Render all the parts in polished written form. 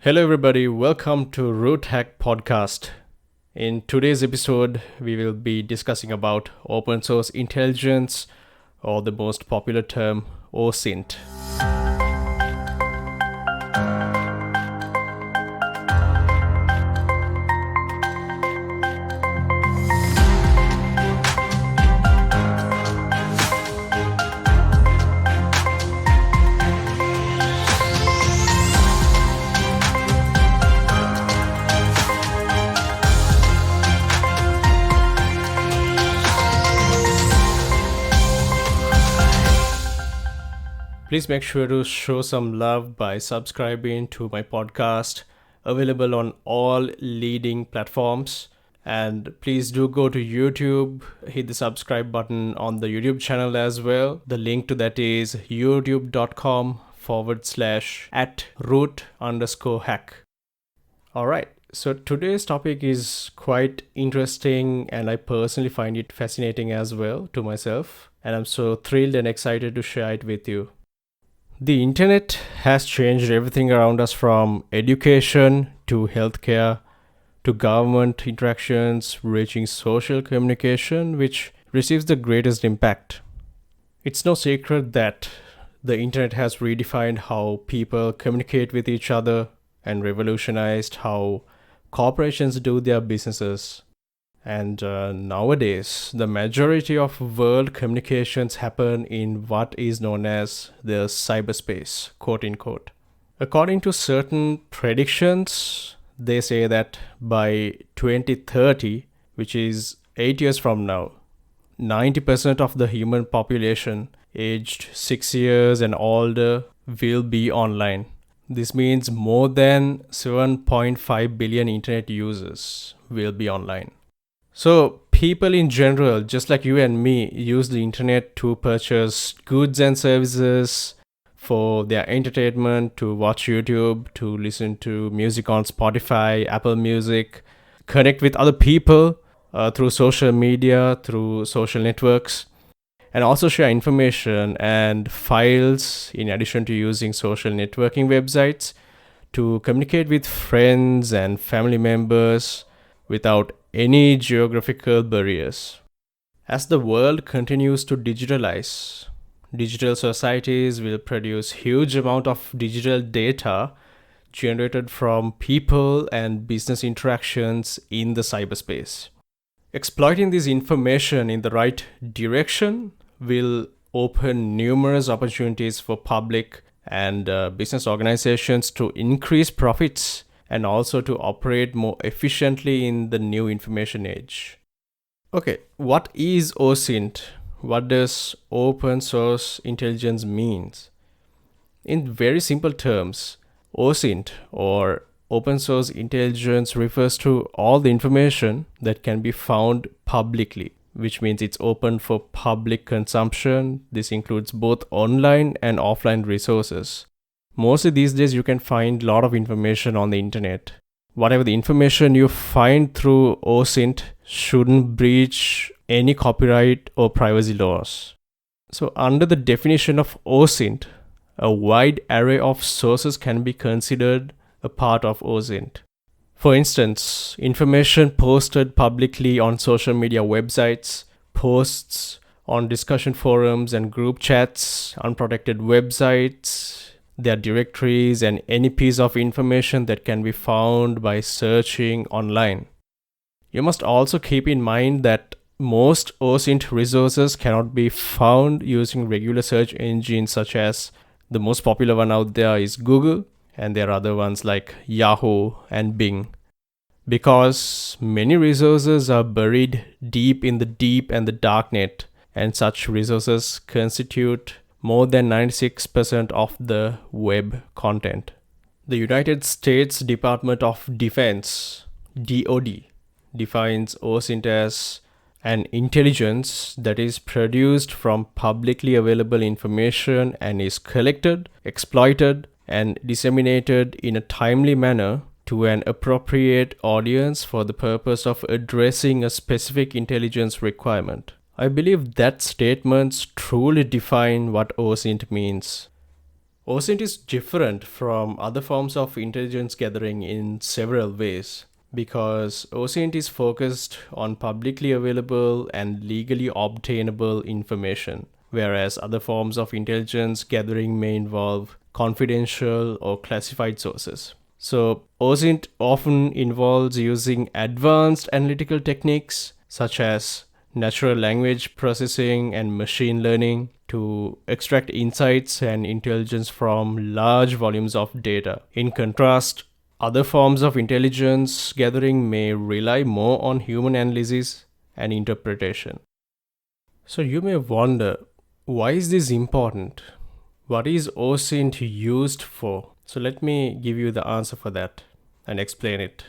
Hello, everybody. Welcome to Root Hack Podcast. In today's episode, we will be discussing about open source intelligence, or the most popular term, OSINT. Please make sure to show some love by subscribing to my podcast, available on all leading platforms. And please do go to YouTube, hit the subscribe button on the YouTube channel as well. The link to that is youtube.com/@root_hack. All right. So today's topic is quite interesting, and I personally find it fascinating as well to myself. And I'm so thrilled and excited to share it with you. The internet has changed everything around us, from education to healthcare to government interactions, reaching social communication, which receives the greatest impact. It's no secret that the internet has redefined how people communicate with each other and revolutionized how corporations do their businesses. And nowadays, the majority of world communications happen in what is known as the cyberspace, quote unquote. According to certain predictions, they say that by 2030, which is 8 years from now, 90% of the human population aged 6 years and older will be online. This means more than 7.5 billion internet users will be online. So people in general, just like you and me, use the internet to purchase goods and services, for their entertainment, to watch YouTube, to listen to music on Spotify, Apple Music, connect with other people through social media, through social networks, and also share information and files, in addition to using social networking websites to communicate with friends and family members without any geographical barriers. As the world continues to digitalize, digital societies will produce huge amount of digital data generated from people and business interactions in the cyberspace. Exploiting this information in the right direction will open numerous opportunities for public and business organizations to increase profits and also to operate more efficiently in the new information age. Okay, what is OSINT? What does open source intelligence means? In very simple terms, OSINT, or open source intelligence, refers to all the information that can be found publicly, which means it's open for public consumption. This includes both online and offline resources. Mostly these days, you can find a lot of information on the internet. Whatever the information you find through OSINT shouldn't breach any copyright or privacy laws. So under the definition of OSINT, a wide array of sources can be considered a part of OSINT. For instance, information posted publicly on social media websites, posts on discussion forums and group chats, unprotected websites, their directories, and any piece of information that can be found by searching online. You must also keep in mind that most OSINT resources cannot be found using regular search engines, such as the most popular one out there is Google, and there are other ones like Yahoo and Bing. Because many resources are buried deep in the deep and the dark net, and such resources constitute more than 96% of the web content. The United States Department of Defense, DoD, defines OSINT as an intelligence that is produced from publicly available information and is collected, exploited, and disseminated in a timely manner to an appropriate audience for the purpose of addressing a specific intelligence requirement. I believe that statements truly define what OSINT means. OSINT is different from other forms of intelligence gathering in several ways because OSINT is focused on publicly available and legally obtainable information, whereas other forms of intelligence gathering may involve confidential or classified sources. So, OSINT often involves using advanced analytical techniques such as natural language processing and machine learning to extract insights and intelligence from large volumes of data. In contrast, other forms of intelligence gathering may rely more on human analysis and interpretation. So you may wonder, why is this important? What is OSINT used for? So let me give you the answer for that and explain it.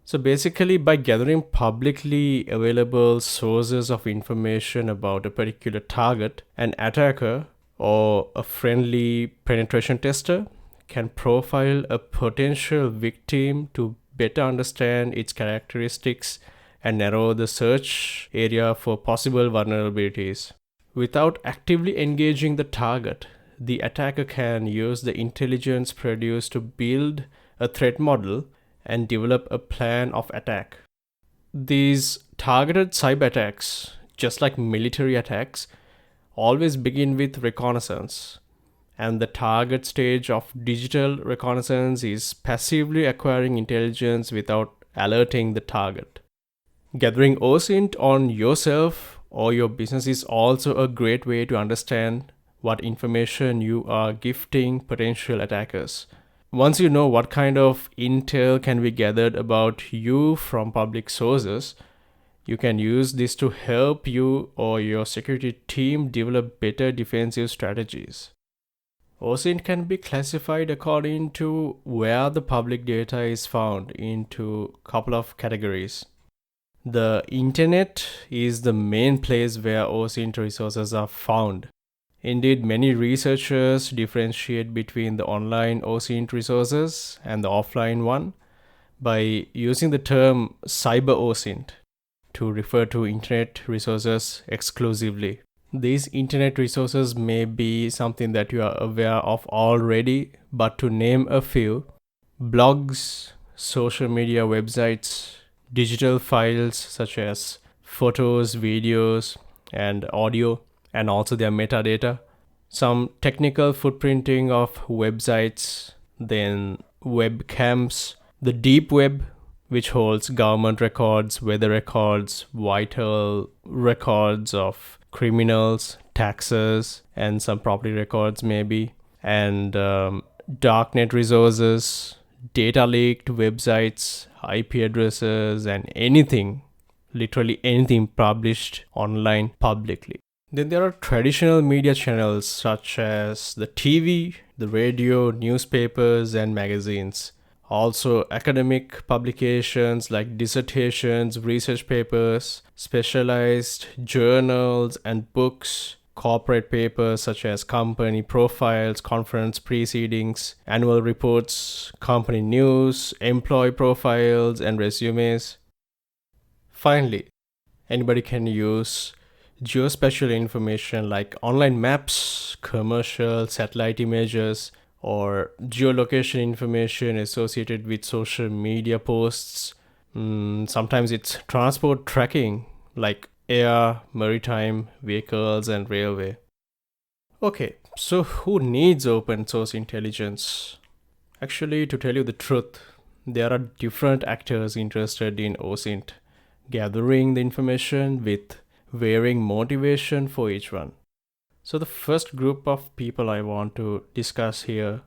So basically, by gathering publicly available sources of information about a particular target, an attacker or a friendly penetration tester can profile a potential victim to better understand its characteristics and narrow the search area for possible vulnerabilities. Without actively engaging the target, the attacker can use the intelligence produced to build a threat model and develop a plan of attack. These targeted cyber attacks, just like military attacks, always begin with reconnaissance. And the target stage of digital reconnaissance is passively acquiring intelligence without alerting the target. Gathering OSINT on yourself or your business is also a great way to understand what information you are gifting potential attackers. Once you know what kind of intel can be gathered about you from public sources, you can use this to help you or your security team develop better defensive strategies. OSINT can be classified according to where the public data is found into a couple of categories. The internet is the main place where OSINT resources are found. Indeed, many researchers differentiate between the online OSINT resources and the offline one by using the term cyber OSINT to refer to internet resources exclusively. These internet resources may be something that you are aware of already, but to name a few: blogs, social media websites, digital files such as photos, videos, and audio, and also their metadata, some technical footprinting of websites, then webcams, the deep web, which holds government records, weather records, vital records of criminals, taxes, and some property records maybe, and darknet resources, data leaked websites, IP addresses, and anything, literally anything published online publicly. Then there are traditional media channels such as the TV, the radio, newspapers, and magazines. Also, academic publications like dissertations, research papers, specialized journals and books, corporate papers such as company profiles, conference proceedings, annual reports, company news, employee profiles, and resumes. Finally, anybody can use geospatial information like online maps, commercial satellite images, or geolocation information associated with social media posts. Sometimes it's transport tracking like air, maritime, vehicles, and railway. Okay, so who needs open source intelligence? Actually, to tell you the truth, there are different actors interested in OSINT, gathering the information with varying motivation for each one. So the first group of people I want to discuss here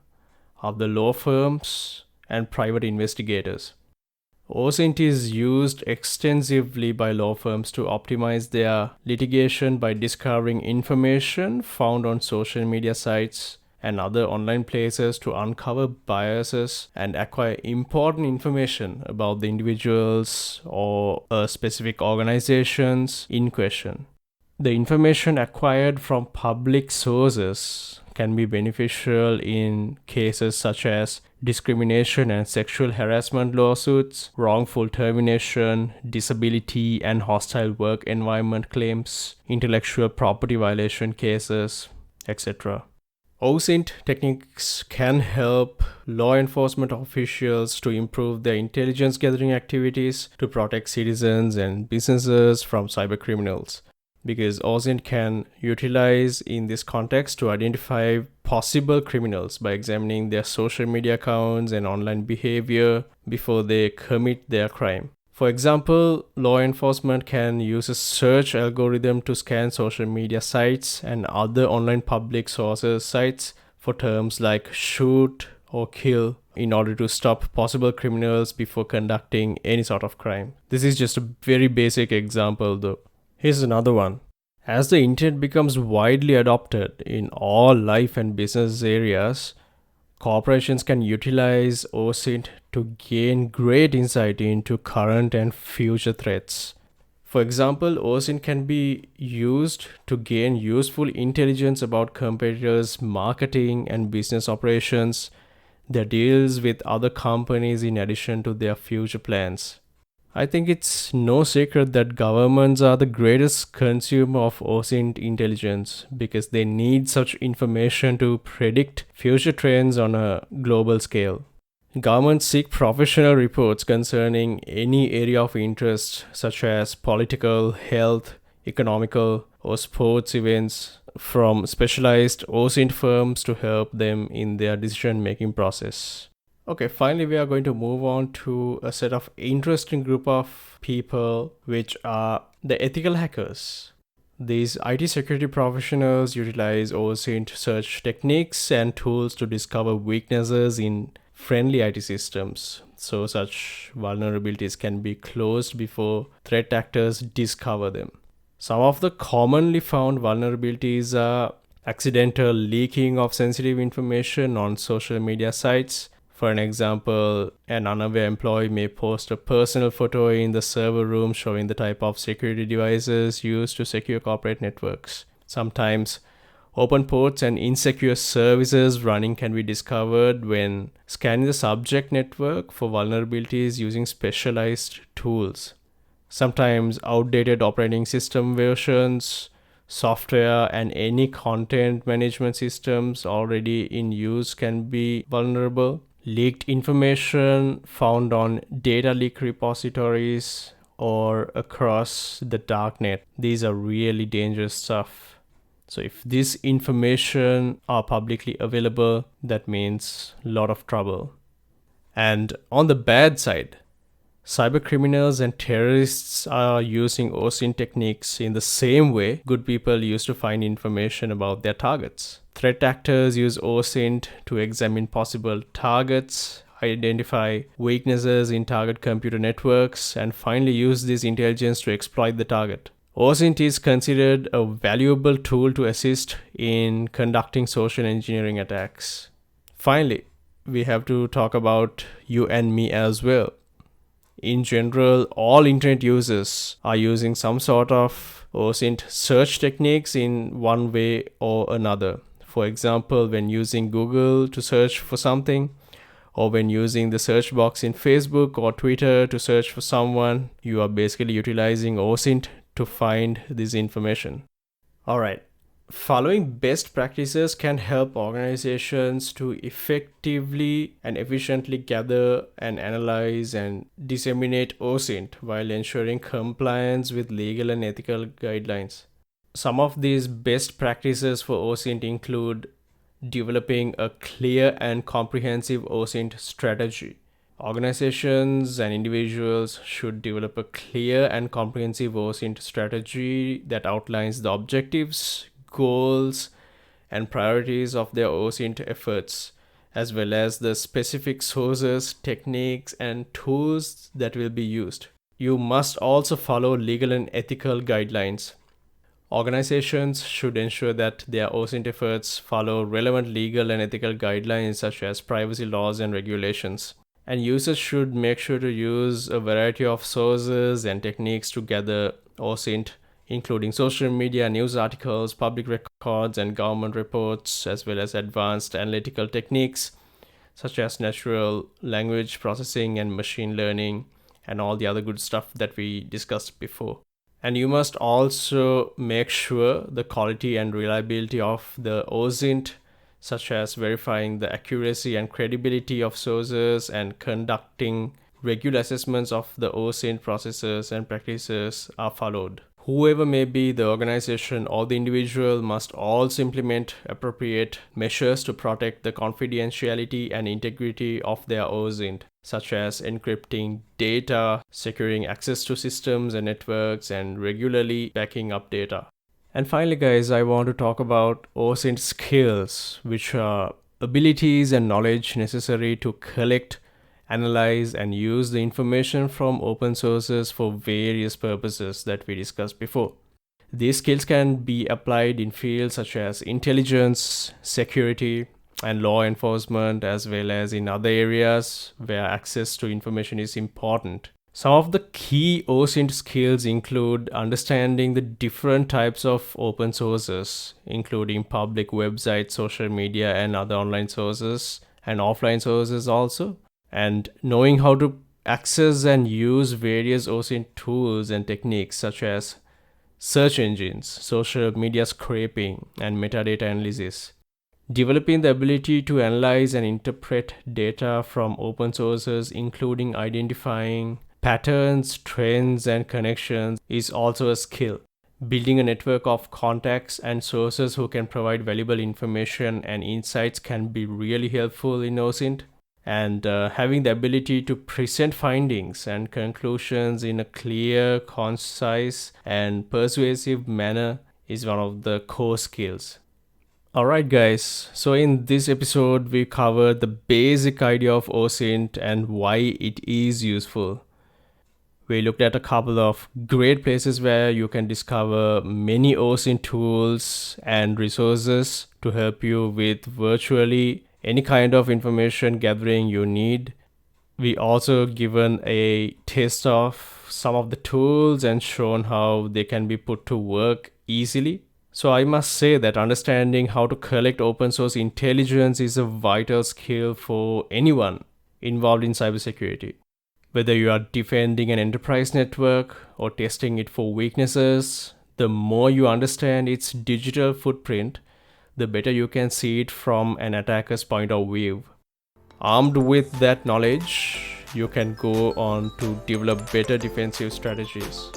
are the law firms and private investigators. OSINT is used extensively by law firms to optimize their litigation by discovering information found on social media sites and other online places to uncover biases and acquire important information about the individuals or specific organizations in question. The information acquired from public sources can be beneficial in cases such as discrimination and sexual harassment lawsuits, wrongful termination, disability and hostile work environment claims, intellectual property violation cases, etc. OSINT techniques can help law enforcement officials to improve their intelligence gathering activities to protect citizens and businesses from cybercriminals. Because OSINT can utilize in this context to identify possible criminals by examining their social media accounts and online behavior before they commit their crime. For example, law enforcement can use a search algorithm to scan social media sites and other online public sources sites for terms like shoot or kill in order to stop possible criminals before conducting any sort of crime. This is just a very basic example though. Here's another one. As the internet becomes widely adopted in all life and business areas, corporations can utilize OSINT to gain great insight into current and future threats. For example, OSINT can be used to gain useful intelligence about competitors' marketing and business operations, their deals with other companies in addition to their future plans. I think it's no secret that governments are the greatest consumer of OSINT intelligence because they need such information to predict future trends on a global scale. Governments seek professional reports concerning any area of interest, such as political, health, economical, or sports events, from specialized OSINT firms to help them in their decision making process. Okay, finally, we are going to move on to a set of interesting group of people, which are the ethical hackers. These IT security professionals utilize OSINT search techniques and tools to discover weaknesses in friendly IT systems. So such vulnerabilities can be closed before threat actors discover them. Some of the commonly found vulnerabilities are accidental leaking of sensitive information on social media sites. For an example, an unaware employee may post a personal photo in the server room showing the type of security devices used to secure corporate networks. Sometimes, open ports and insecure services running can be discovered when scanning the subject network for vulnerabilities using specialized tools. Sometimes, outdated operating system versions, software, and any content management systems already in use can be vulnerable. Leaked information found on data leak repositories or across the darknet. These are really dangerous stuff. So if this information are publicly available, that means a lot of trouble. And on the bad side, cybercriminals and terrorists are using OSINT techniques in the same way good people used to find information about their targets. Threat actors use OSINT to examine possible targets, identify weaknesses in target computer networks, and finally use this intelligence to exploit the target. OSINT is considered a valuable tool to assist in conducting social engineering attacks. Finally, we have to talk about you and me as well. In general, all internet users are using some sort of OSINT search techniques in one way or another. For example, when using Google to search for something, or when using the search box in Facebook or Twitter to search for someone, you are basically utilizing OSINT to find this information. Alright, following best practices can help organizations to effectively and efficiently gather and analyze and disseminate OSINT while ensuring compliance with legal and ethical guidelines. Some of these best practices for OSINT include developing a clear and comprehensive OSINT strategy. Organizations and individuals should develop a clear and comprehensive OSINT strategy that outlines the objectives, goals, and priorities of their OSINT efforts, as well as the specific sources, techniques, and tools that will be used. You must also follow legal and ethical guidelines. Organizations should ensure that their OSINT efforts follow relevant legal and ethical guidelines such as privacy laws and regulations. And users should make sure to use a variety of sources and techniques to gather OSINT, including social media, news articles, public records, and government reports, as well as advanced analytical techniques such as natural language processing and machine learning, and all the other good stuff that we discussed before. And you must also make sure the quality and reliability of the OSINT such as verifying the accuracy and credibility of sources and conducting regular assessments of the OSINT processes and practices are followed. Whoever may be the organization or the individual must also implement appropriate measures to protect the confidentiality and integrity of their OSINT, such as encrypting data, securing access to systems and networks, and regularly backing up data. And finally, guys, I want to talk about OSINT skills, which are abilities and knowledge necessary to collect, analyze, and use the information from open sources for various purposes that we discussed before. These skills can be applied in fields such as intelligence, security, and law enforcement, as well as in other areas where access to information is important. Some of the key OSINT skills include understanding the different types of open sources, including public websites, social media, and other online sources, and offline sources also, and knowing how to access and use various OSINT tools and techniques such as search engines, social media scraping, and metadata analysis. Developing the ability to analyze and interpret data from open sources, including identifying patterns, trends, and connections, is also a skill. Building a network of contacts and sources who can provide valuable information and insights can be really helpful in OSINT. And having the ability to present findings and conclusions in a clear, concise, and persuasive manner is one of the core skills. Alright guys, so in this episode we covered the basic idea of OSINT and why it is useful. We looked at a couple of great places where you can discover many OSINT tools and resources to help you with virtually any kind of information gathering you need. We also given a taste of some of the tools and shown how they can be put to work easily. So I must say that understanding how to collect open source intelligence is a vital skill for anyone involved in cybersecurity. Whether you are defending an enterprise network or testing it for weaknesses, the more you understand its digital footprint, the better you can see it from an attacker's point of view. Armed with that knowledge, you can go on to develop better defensive strategies.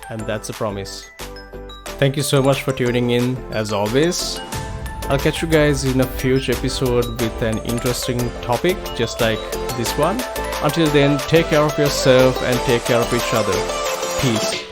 And that's a promise. Thank you so much for tuning in, as always. I'll catch you guys in a future episode with an interesting topic just like this one. Until then, take care of yourself and take care of each other. Peace.